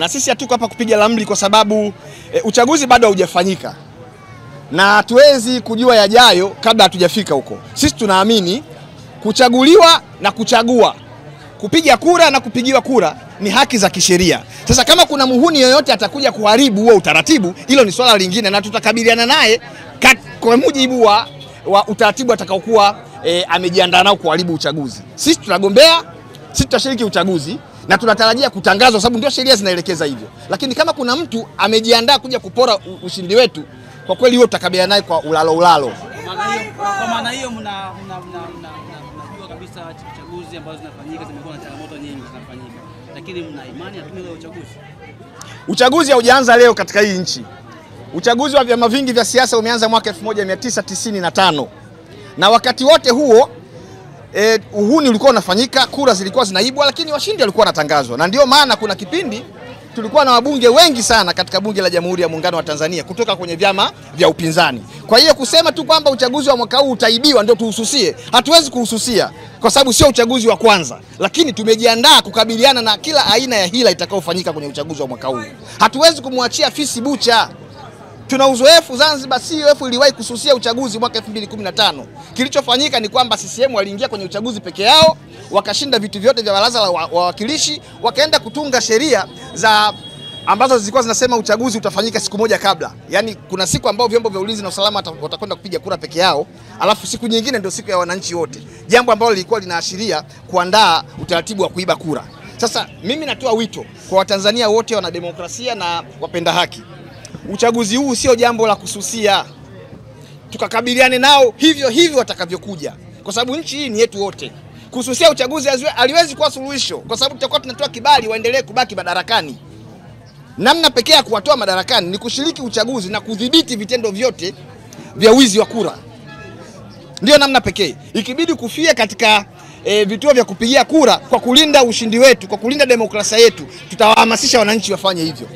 na sisi hatuko hapa kupiga ramli kwa sababu uchaguzi bado haujafanyika. Na hatuwezi kujua yajayo kabla hatujafika huko. Sisi tunaamini kuchaguliwa na kuchagua, kupiga kura na kupigiwa kura ni haki za kisheria. Sasa kama kuna muhuni yoyote atakuja kuharibu huo utaratibu, hilo ni swala lingine na tutakabiliana naye kwa mujibu wa utaratibu atakaokuwa amejiandaa nao kuharibu uchaguzi. Sisi tunagombea, sisi tutashiriki uchaguzi na tunatarajia kutangazwa sababu ndio sheria zinaelekeza hivyo. Lakini kama kuna mtu amejiandaa kuja kupora ushindi wetu, kwa kweli hiyo tutakabiliana naye kwa ulalo. Kwa maana hiyo mnajua kabisa chaguzi ambazo zinafanyika zimekuwa na changamoto nyingi zinafanyika. Lakini mna imani ya tume ya uchaguzi? Uchaguzi haujaanza leo katika hii nchi. Uchaguzi wa vyama vingi vya siasa umeanza mwaka 1995. Na wakati wote huo uhuni ulikuwa unafanyika, kura zilikuwa zinaibwa, lakini washindi walikuwa wanatangazwa. Na ndio maana kuna kipindi tulikuwa na wabunge wengi sana katika bunge la Jamhuri ya Muungano wa Tanzania kutoka kwenye vyama vya upinzani. Kwa hiyo kusema tu kwamba uchaguzi wa mwaka huu utaibiwa ndio tuhususie, hatuwezi kuhususia kwa sababu sio uchaguzi wa kwanza, lakini tumejiandaa kukabiliana na kila aina ya hila itakayofanyika kwenye uchaguzi wa mwaka huu. Hatuwezi kumwachia fisi bucha. Tuna uzoefu, Zanzibar CUF iliwahi kususia uchaguzi mwaka 2015. Kilichofanyika ni kwamba CCM waliingia kwenye uchaguzi peke yao, wakashinda vitu vyote vya baraza la wawakilishi, wakaenda kutunga sheria ambazo zilikuwa zinasema uchaguzi utafanyika siku moja kabla. Yaani kuna siku ambao vyombo vya ulinzi na usalama watakwenda kupiga kura peke yao, alafu siku nyingine ndio siku ya wananchi wote. Jambo ambalo lilikuwa linaashiria kuandaa utaratibu wa kuiba kura. Sasa mimi natoa wito kwa Watanzania wote wana demokrasia na wapenda haki. Uchaguzi huu sio jambo la kususia. Tukakabiliane nao hivyo watakavyokuja. Kwa sababu nchi hii ni yetu wote. Kususia uchaguzi haliwezi kuwa suluhisho kwa sababu tutakuwa tunatoa kibali waendelee kubaki madarakani. Namna pekee ya kuwatoa madarakani ni kushiriki uchaguzi na kudhibiti vitendo vyote vya wizi wa kura. Ndio namna pekee. Ikibidi kufia katika vituo vya kupigia kura kwa kulinda ushindi wetu, kwa kulinda demokrasia yetu, tutawahamasisha wananchi wafanye hivyo.